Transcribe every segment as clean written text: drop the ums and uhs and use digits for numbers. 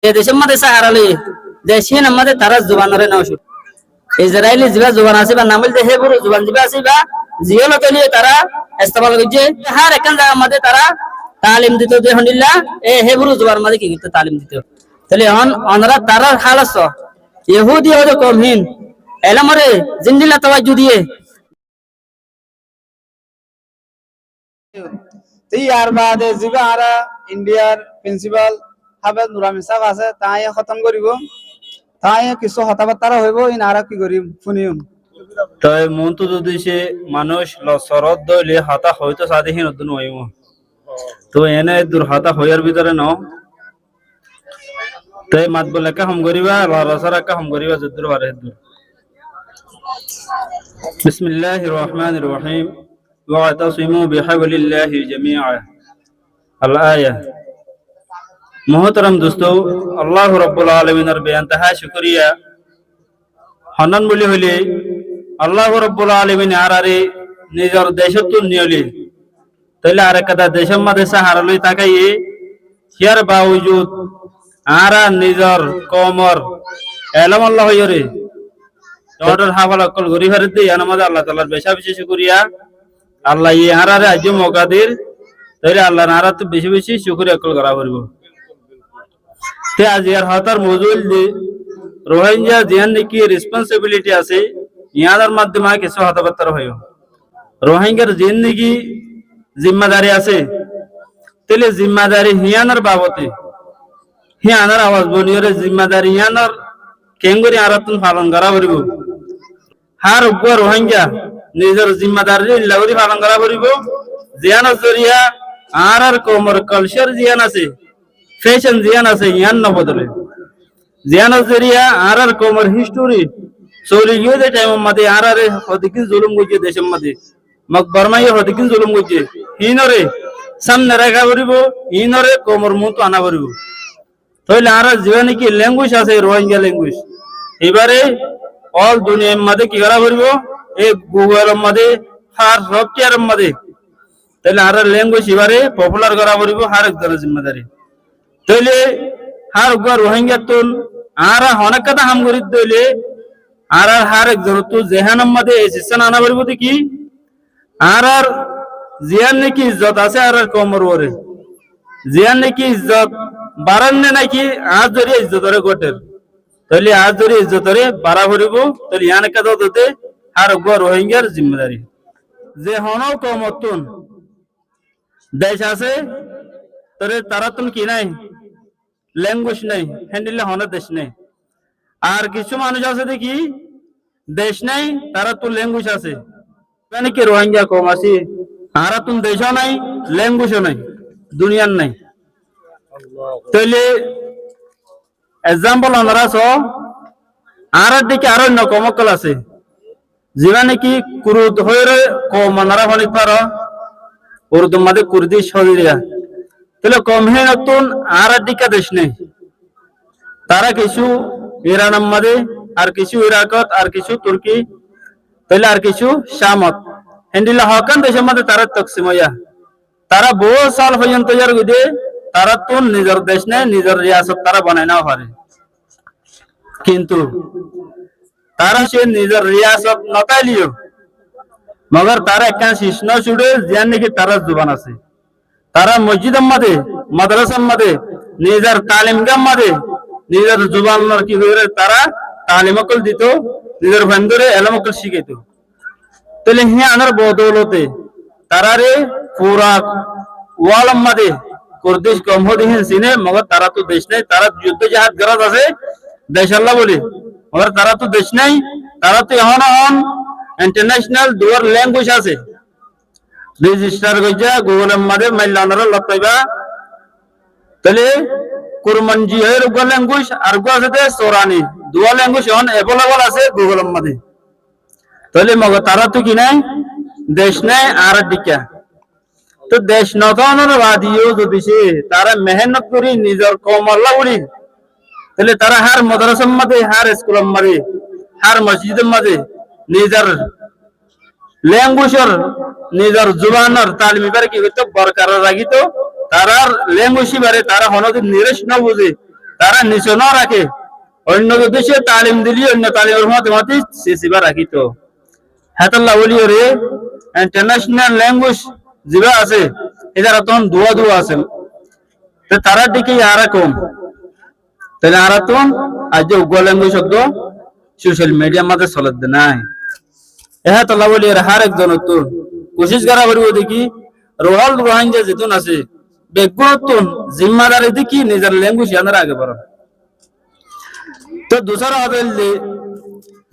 এ দেশের মধ্যে সাহারালে দেশে আমাদের তারা জুবানরে নাও শুরু ইসরায়েলি জিবা জুবান আছে বা নামল দে হেবরু জুবান জিবা আছে বা জিওলো তলি তারা ইস্তেমাল করছে হার একখান জায়গা মধ্যে তারা তালিম দিত যে হনিল্লা এ হেবরু জুবান মধ্যে কি করতে তালিম দিত তাহলে অনরা তারা হালাস ইহুদি হলো কমহীন এলামরে জিন্দিলা তাওয়াজ্জু দিয়ে ইয়ার বাদে জিবা আরা ইন্ডিয়ার প্রিন্সিপাল হাফেজ নুরাম ইসাক আছে তাই খতম করিব তাই কিছু হতাবার্তা হইব ইন আরা কি করিম শুনিম তাই মন তো যদি সে মানুষ লসরত দইলে হাতা হয়তো সাদিহীন উদ্দন হইব তো এনে দূর হাতা হইয়ার ভিতরে ন তাই মাত বলে একা হম করিবা লরসর একা হম করিবা যদ্দুর পারে দূর বিসমিল্লাহির রহমানির রহিম ওয়াতাসিমু বিহাবলিল্লাহি জামিআ আল আয়া मोहतरम दोस्तों अल्लाह रब्बुल आलमीनर बेअंतहा शुक्रिया हनन बोली हले अल्लाह रब्बुल आलमीन आरारे निजर देशतुन नियले तैले आरे कदा देशम मध्ये सहारलई ताकाये हियार बावजूद आरा निजर कमर एलम अल्लाह यरे ऑर्डर हावला कल गरी हरदे यानमाद अल्लाह ताआला बेशा बेशि शुक्रिया अल्लाह ये आरारे आज मौका देर तैले अल्लाह नारा तो बेशि बेशि शुक्रिया कल करा परबो ते आज यार हातार मौजूद दे रोहिंग्या जियान की रेस्पॉन्सिबिलिटी আছে ইয়াদের মাধ্যমে কিছু হতাবার্তা হয় রোহিঙ্গার জিন্দেগি জিম্মাদারি আছে তেলে জিম্মাদারি হিয়ানার বাবতে হিয়ানার আওয়াজ বনিয়রে জিম্মাদারি হিয়ানার কেঙ্গরি আরাতুন পালন করা হইব হার উগ্র রোহিঙ্গা নিজের জিম্মাদারি লাগরি পালন করা হইব জিয়ান জরিয়া আর কোমর কালচার জিয়ান আছে फैशन जियान আছে ইয়ান ন বদলে জিয়ান জরিয়া আর কোমর হিস্টোরি সোলি ইউদে টাইম মধ্যে আর হদিকি জুলুম গজে দেশের মধ্যে মক বর্মাই হদিকি জুলুম গজে হিনরে সামনে রাখা পড়িব হিনরে কোমর মুতো আনা পড়িব তাইলে আর জীবনে কি ল্যাঙ্গুয়েজ আছে রোহিঙ্গা ল্যাঙ্গুয়েজ এবারে অল দুনিয়ার মধ্যে কি করা পড়িব এই গুগলের মধ্যে আর সফটওয়্যারের মধ্যে তাইলে আর ল্যাঙ্গুয়েজ এবারে পপুলার করা পড়িব আর একজনের জিম্মাদারি তইলে হার গর রোহিঙ্গা তুন আরা অনেক কথা হাম করি দইলে আর হার একজন তো জেহানাম মধ্যে এসেছেন আনা বলবো কি আর জিয়ান নাকি ইজ্জত আছে আর কমর ওরে জিয়ান নাকি ইজ্জত বাড়ান নাকি আজ ধরে ইজ্জতরে গোটের তইলে আজ ধরে ইজ্জতরে বাড়া ভরিব তইলে ইয়ান কথা দতে হার গর রোহিঙ্গার জিম্মেদারি যে হনও কমতুন দেশ আছে তরে তারা তুন কি নাই ল্যাঙ্গুয়েজ নাই হ্যান্ডেলে হনে দেশ নাই আর কিছু মানুষ আছে দেখি দেশ নাই তারা তো ল্যাঙ্গুয়েজ আছে মানে কি রোহিঙ্গা কম আছে আর তুন দেশও নাই ল্যাঙ্গুয়েজও নাই দুনিয়ার নাই তাইলে এক্সাম্পল আমরা সো আর দিকে আরো অন্য কমকল আছে যেখানে কি কুরুদ হয়ে কম আনারা হনিক পারো উর্দু মাঝে কুর্দি শরীরা তাহলে কমহে নতুন আর দিকা দেশ নেই তারা কিছু ইরানের মধ্যে আর কিছু ইরাকত আর কিছু তুর্কি তাহলে আর কিছু শামত হিন্দিলা হকান দেশের মধ্যে তারা তকসিম হইয়া তারা বহু সাল পর্যন্ত যার গুদে তারা তো নিজের দেশ নেই নিজের রিয়াসত তারা বানায় নাও পারে কিন্তু তারা সে নিজের রিয়াসত নতাইলিও মগর তারা একটা শিষ্ণ ছুড়ে জিয়ান নাকি তারা জুবান আছে তারা মসজিদের মধ্যে মাদ্রাসার মধ্যে নিজের তালিমগাম মধ্যে নিজের জুবানের কি করে তারা তালিমকল দিত নিজের বন্ধুরে এলমকল শিখাইত তাহলে হিয়া আনার বদৌলতে তারারে পুরা ওয়ালম মধ্যে কুর্দিশ গমহদিহীন সিনে মগর তারা তো দেশ নেই তারা যুদ্ধ জাহাজ গরজ আছে দেশ আল্লাহ বলে মগর তারা তো দেশ নাই তারা তো এখন ইন্টারন্যাশনাল দুয়ার ল্যাঙ্গুয়েজ আছে রেজিস্টার কইজা গুগলের মধ্যে মাইলানারা লতাইবা তাহলে কুরমানজি এর গুগল ল্যাঙ্গুয়েজ আর গো আছে সোরানি দুয়া ল্যাঙ্গুয়েজ অন अवेलेबल আছে গুগলের মধ্যে তাহলে মগর তারা তো কি নাই দেশ নাই আর দিকা তো দেশ নতনের বাদিও যদি সে তারা মেহনত করি নিজের কম আল্লাহ বলি তাহলে তারা হার মাদ্রাসার মধ্যে হার স্কুলের মধ্যে হার মসজিদের মধ্যে নিজের ল্যাঙ্গুয়েজের নিজের জুবানের তালিম এবারে কি হইতো বরকরার রাখিত তারার ল্যাঙ্গুয়েজ এবারে তারা হনদিন নিরেশ না বুঝে তারা নিচে না রাখে, অন্য দেশে তালিম দিলি অন্য তালিমের মধ্যে মধ্যে সিসিবা রাখিত হাতাল্লাহ বলি রে ইন্টারন্যাশনাল ল্যাঙ্গুয়েজ যেবা আছে এরা তখন দুয়া আছে তো তারা দিকে আরা কম তাহলে আরা তো আজ উগ্র ল্যাঙ্গুয়েজ শব্দ সোশ্যাল মিডিয়ার মধ্যে চলত নাই হাতাল্লাহ বলি হার একজন তো কোশিশ করা করবো দেখি রোহাল রোহাঙ্গা যেতুন আছে বেগুন জিম্মাদারি দেখি নিজের ল্যাঙ্গুয়েজ জানার আগে বড় তো দুসরা হবে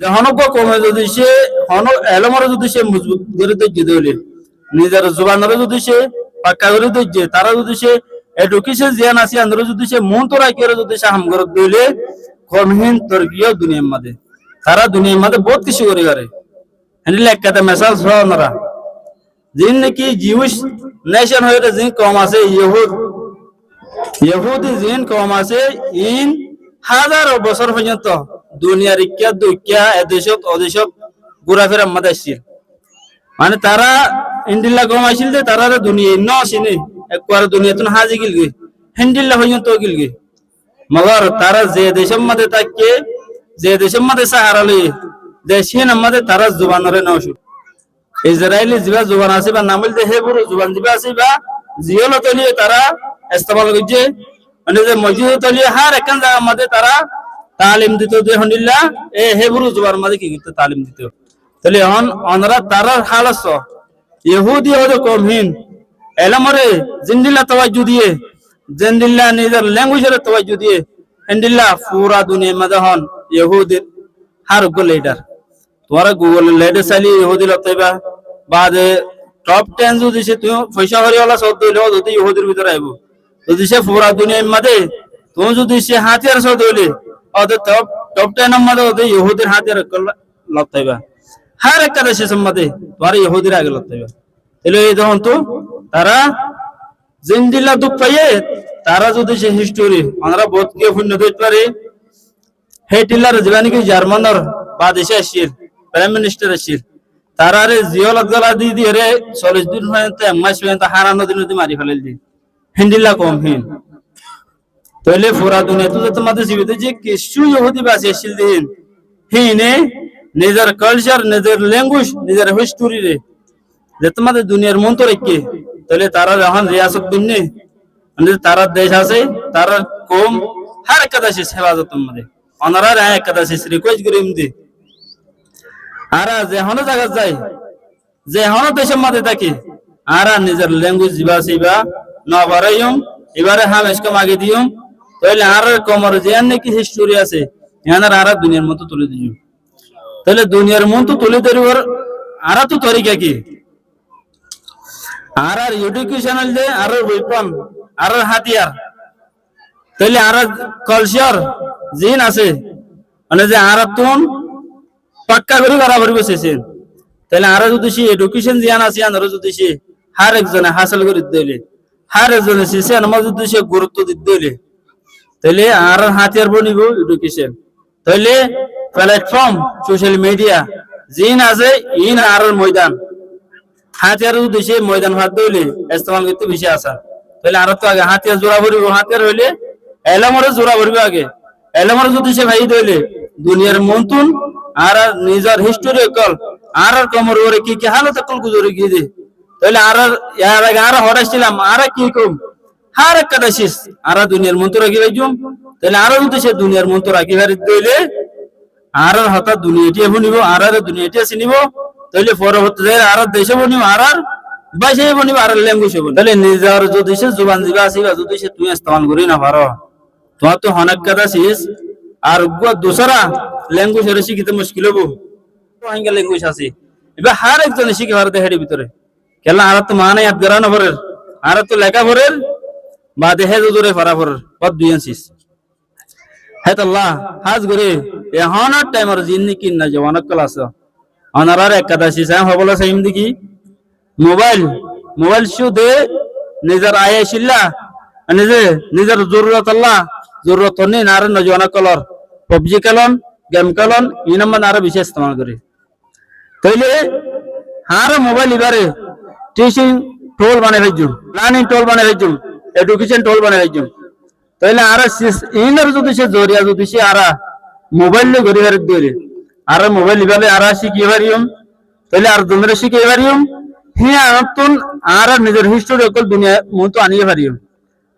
যে হনক কমে যদি সে হন এলমরে যদি সে মজবুত করে ধৈর্য দিলে নিজের জবানরে যদি সে পাক্কা করে ধৈর্য তারা যদি সে এডুকেশন জ্ঞান আছে আন্দরে যদি সে মন তো রাখি যদি সে হাম করে দিলে কমহীন তর্কীয় দুনিয়ার মধ্যে তারা দুনিয়ার মধ্যে বহুত কিছু করে করে হ্যান্ডেল এক কথা মেসাজ হওয়া जिन की जीविश नेशन हो जिन कौमा से यहूदी जिन कौमा से इन হাজারো বছর পর্যন্ত দুনিয়ার ইক্কা দুইক্কা এদেশত অদেশত ঘোরাফেরা মাদাসিল মানে তারা ইন্ডিল্লা কম আসিল যে তারা দুনিয়া ন আসেনি একবার দুনিয়াতুন হাজি গিলগে হিন্দিল্লা পর্যন্ত গিলগে মগর তারা যে দেশের মধ্যে থাকে যে দেশের মধ্যে সাহারালে দেশের মধ্যে তারা জুবানরে নওশু ইসরায়েলি জিবা জুবান আছে বা নামিল দে হেবুর জুবান জিবা আছে বা জিওল তলিয়ে তারা ইস্তেমাল করছে মানে যে মসজিদ তলিয়ে হার একখান জায়গার মধ্যে তারা তালিম দিত যে হনিল্লা এ হেবুর জুবান মধ্যে কি করতে তালিম দিত তাহলে অন অনরা তারার হালস ইহুদি হলো কমহীন এলমরে জিন্দিল্লা তাওয়াজ্জু দিয়ে জিন্দিল্লা নিজের ল্যাঙ্গুয়েজের তাওয়াজ্জু দিয়ে হিন্দিল্লা পুরা দুনিয়ার মধ্যে হন ইহুদির হার গো লিডার তোমারা গুগল লেডে চাইলে ইহুদি লতাইবা বাদে টপ 10 যদি সে তুমি পয়সা হরিওয়ালা সব দিলেও যদি ইহুদির ভিতরে আইব যদি সে পুরা দুনিয়ার মধ্যে তুমি যদি সে হাতিয়ার সব দিলে ওদের টপ 10 এর মধ্যে ওদের ইহুদির হাতিয়ার লতাইবা হার একটা দেশের মধ্যে তোমার ইহুদির আগে লতাইবা এলো এই যখন তো তারা জিন্দিল্লা দুঃখ পাইয়ে তারা যদি সে হিস্টোরি আমরা বহুত কে পুণ্য দিতে পারে হেটিলার জীবানি কি জার্মানর বাদেশে আসিল প্রাইম মিনিস্টার আসিল তারারে জিওলত গলা দি রে 40 দিন পর্যন্ত এক মাস পর্যন্ত হারানো দিন মারি ফেলে দি হিন্দিল্লা কম হিন তাহলে পুরা দুনিয়া তো তোমাদের জীবিত যে কিছু ইহুদি বাসে আসিল দিন হিনে নিজের কালচার নিজের ল্যাঙ্গুয়েজ নিজের হিস্টোরি রে যে তোমাদের দুনিয়ার মন তো রেখে তাহলে তারা যখন রিয়াসত দিনে মানে তারা দেশ আছে তারা কম হার একটা দেশে হেফাজত মধ্যে অনারা একটা দেশে রিকোয়েস্ট করিম দি আরা যে হন জায়গা যায় যে হন দেশের মধ্যে থাকি আরা নিজের ল্যাঙ্গুয়েজ জিবা সিবা না বারাইম এবারে হামেশ কম আগে দিও তাহলে আর কমর যে নাকি হিস্টোরি আছে এনার আরা দুনিয়ার মতো তুলে দিও তাহলে দুনিয়ার মতো তুলে দেওয়ার আরা তো তরিকা কি আর এডুকেশনাল দে আর ওয়েপন আর হাতিয়ার তাহলে আর কালচার জিন আছে মানে যে আর তুন পাক্কা করে করা পারবে শেষে তাহলে আর যদি সে এডুকেশন জ্ঞান আছে আর যদি সে হার একজনে হাসিল করে দিলে হার একজনে শেষে আমার যদি সে গুরুত্ব দিতে দিলে তাহলে আর হাতিয়ার বনিব এডুকেশন তাহলে প্ল্যাটফর্ম সোশ্যাল মিডিয়া জিন আছে ইন আর ময়দান হাতিয়ার যদি সে ময়দান হাত দিলে ইস্তেমাল করতে বেশি আসা তাহলে আর তো আগে হাতিয়ার জোড়া ভরিব হাতিয়ার হইলে এলামরে জোড়া ভরিবে আগে এলামরে যদি সে ভাই দিলে দুনিয়ার মন্তুন আর নিজের হিস্টোরি কল আর কমর ওরে কি কি হালত কল গুজরে গিয়ে দে তাহলে আর ইয়ার আগে আর হরাইছিলাম আর কি কম হার একটা দেশিস আর দুনিয়ার মন্ত্র রাখি ভাইজুম তাহলে আর যদি সে দুনিয়ার মন্ত্র রাখি ভাই দিলে আর হঠাৎ দুনিয়াটি বনিব আর দুনিয়াটি চিনিব তাহলে পরবর্তী আর দেশে বনিব আর বাইশে বনিব আর ল্যাঙ্গুয়েজ বনিব তাহলে নিজের যদি সে জুবান জিবা আসিবা যদি সে তুমি ইস্তেমাল করি না পারো তোমার তো অনেক কথা শেষ আর দোসরা ল্যাঙ্গুয়েজ এর শিখিতে মুশকিল হবো রোহিঙ্গা ল্যাঙ্গুয়েজ আছে এবার হার একজন শিখে ভারতে হেডে ভিতরে কেলা আর তো মানে ইয়াদ করা না ভরের আর তো লেখা ভরের বা দেহে জোরে ফারা ভরের পদ দুই আনছিস হে আল্লাহ হাজ করে এখন টাইমর জিন্নি কিন না জওয়ান ক্লাস অনারার একাদশী সাম হবলা সাইম দিকি মোবাইল শু দে নিজের আয়াশিল্লা নিজের জরুরত আল্লাহ জরুরত নেই নার নজওয়ান কলর PUBG খেলন গেম খেলন এই নাম্বার আরো বেশি ইস্তেমাল করে তাইলে হার মোবাইল এবারে টিচিং টোল বানাই ফেলছুম লার্নিং টোল বানাই ফেলছুম এডুকেশন টোল বানাই ফেলছুম তাহলে আর ইনার যদি সে জরিয়া যদি সে আর মোবাইল ঘুরে ঘুরে দিলে আর মোবাইল লিবালে আর শিখিয়ে পারিম তাহলে আর দুমরে শিখিয়ে পারিম হ্যাঁ নতুন আর নিজের হিস্টোরি অকল দুনিয়া মতো আনিয়ে পারিম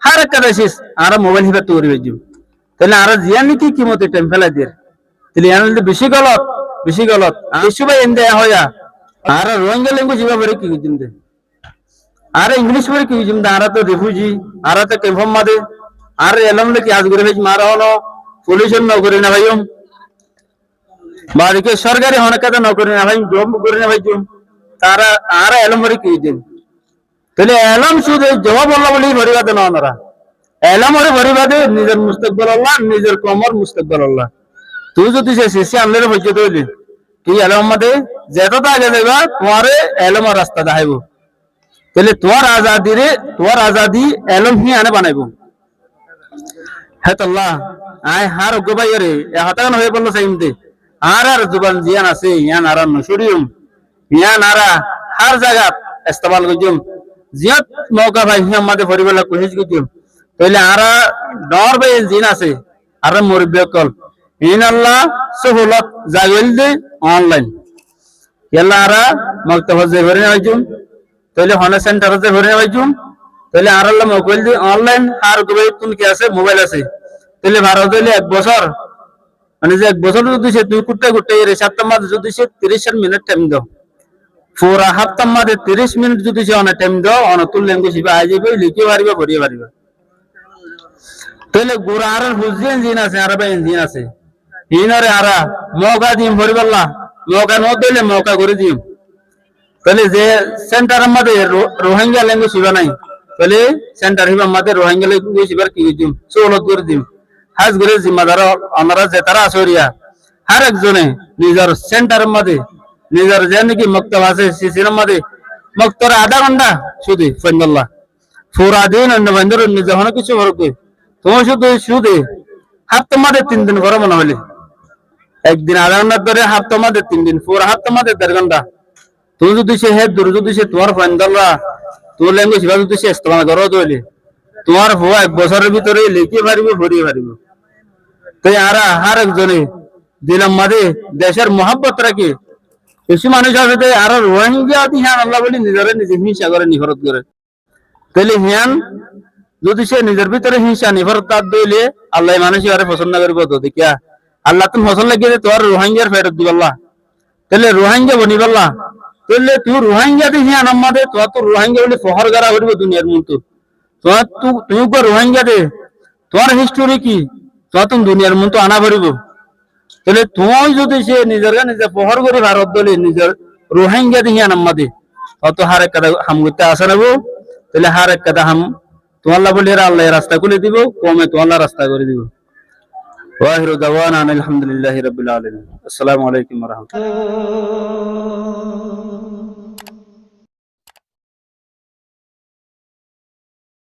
হার একটা দেশিস আর মোবাইল হিবার তৈরি হয়ে যাব তাহলে আর জিয়ানি কি কিমতে টাইম ফেলা দিয়ে তাহলে ইয়ান বেশি গলত বেশি ভাই এন দেয়া হয়া আর রোহিঙ্গা ল্যাঙ্গুয়েজ হিবা বলে কি বুঝিম দে আর ইংলিশ বলে কি বুঝিম দে আর তো রিফিউজি আর তো কনফার্ম মাদে আর এলম লে কি আজ করে ভেজ মারা হলো পুলিশ নকরি না ভাইম বাড়িকে সরকারি হনে কাজ নকরি না ভাই জব করে না ভাই তারা আর এলম বলে কি বুঝিম তাহলে এলম শুধু জবাব আল্লাহ বলি ভরিবাদে না ওনারা এলম ওরে ভরিবাদে নিজের মুস্তাকবিল আল্লাহ নিজের কমর মুস্তাকবিল আল্লাহ তুই যদি সে শেষে আনলে হইছে তৈলি তুই এলম মাদে যেটা আগে যাইবা তোমার এলম রাস্তা দেখাইব তাহলে তোমার আজাদি এলম হি আনে বানাইব হ্যাঁ আল্লাহ আয় হার গোবাই রে হতান হয়ে পড়লো সাইমতে আর জুবান জিয়ান আছে ইয়ান আর নসুরিয়ম ইয়ান আরা হার জায়গা ইস্তেমাল করিম জিয়াত মৌকা ভাই হিয়াম মাদে পরিবেলা কোহিজ করিম তাহলে আরা ডর ভাই জিন আছে আর মুরব্বিকল ইন আল্লাহ সহলত জাগল দে অনলাইন ইয়াল্লা আরা মক্তবা যে ভরে নাইজুম তাহলে হনে সেন্টার যে ভরে নাইজুম তাহলে আর আল্লাহ মোবাইল দিয়ে অনলাইন আর দুবাই তুমি কি আছে মোবাইল আছে তাহলে ভারত হইলে 1 বছর মানে যে 1 বছর যদি সে 2 কুট্টা এর সপ্তাহ মাঝে যদি সে 30 মিনিট টাইম দাও পুরা সপ্তাহ মাঝে 30 মিনিট যদি সে অনেক টাইম দাও অনতুল ল্যাঙ্গুয়েজ হিবা আই যাবে লিখে পারিবা পড়িয়ে পারিবা তাহলে গোরা আর বুঝি ইঞ্জিন আছে আর বা ইঞ্জিন আছে ইনারে আরা মৌকা দিম পরিবাল্লা মৌকা ন দিলে মৌকা করে দিম তাহলে যে সেন্টারের মধ্যে রোহিঙ্গা ল্যাঙ্গুয়েজ হিবা নাই তাহলে সেন্টার হিবা মধ্যে রোহিঙ্গা ল্যাঙ্গুয়েজ হিবার কি দিম সহলত করে দিম হাজ করে জিম্মাদার আমরা যে তারা আসরিয়া হার একজনে নিজের সেন্টারের মধ্যে নিজের যে নাকি মক্তব আছে সিসির মধ্যে মক্তর আধা ঘন্টা শুধু ফন্দাল্লাহ পুরা দিন অন্য বন্ধুর নিজে হন কিছু করবে তোমার শুধু হাফতার মধ্যে 3 দিন করে মনে হলে একদিন আধা ঘন্টা ধরে হাফতার মধ্যে 3 দিন পুরা হাফতার মধ্যে 1.5 ঘন্টা তুমি যদি সে হে দূর যদি সে তোমার ফন্দাল্লাহ তোর ল্যাঙ্গুয়েজ হিবা যদি সে ইস্তেমাল করো তাহলে তোমার হওয়া 1 বছরের ভিতরে লিখে পারিব পড়িয়ে পারিব তাই আরা হার একজনে দিলাম মাঝে দেশের মহাব্বত রাখে কিছু মানুষ আছে আর রোহিঙ্গা হিয়ান আল্লাহ বলি নিজের নিজে হিংসা করে নিফরত করে তাহলে হিয়ান যদি সে নিজের ভিতরে হিংসা নিফরত তার দিলে আল্লাহ মানুষ আরে পছন্দ করিব তো দেখিয়া আল্লাহ তুমি ফসল লাগিয়ে তোর রোহিঙ্গার ফেরত দিবাল্লাহ তাহলে রোহিঙ্গা বনিবাল্লাহ তাহলে তুই রোহিঙ্গা দিয়ে হিয়ান আমাদে তো রোহিঙ্গা বলে ফহর গারা করিব দুনিয়ার মতো তুমি রোহিঙ্গা দে তোমার হিস্টোরি কি তুমি দুনিয়ার মতো আনা ভরিব তাহলে তুই যদি সে নিজের নিজে পহর করে ভারত দলে নিজের রোহিঙ্গা দিয়ে নাম্মাদে অত হার একটা হাম করতে আসা নেবো তাহলে হার একটা হাম তোমাল্লা বলে আল্লাহ রাস্তা খুলে দিব কমে তোমাল্লা রাস্তা করে দিব ওয়াহিরু দাওয়ানা আলহামদুলিল্লাহি রাব্বিল আলামিন আসসালামু আলাইকুম ওয়া রাহমাতুল্লাহ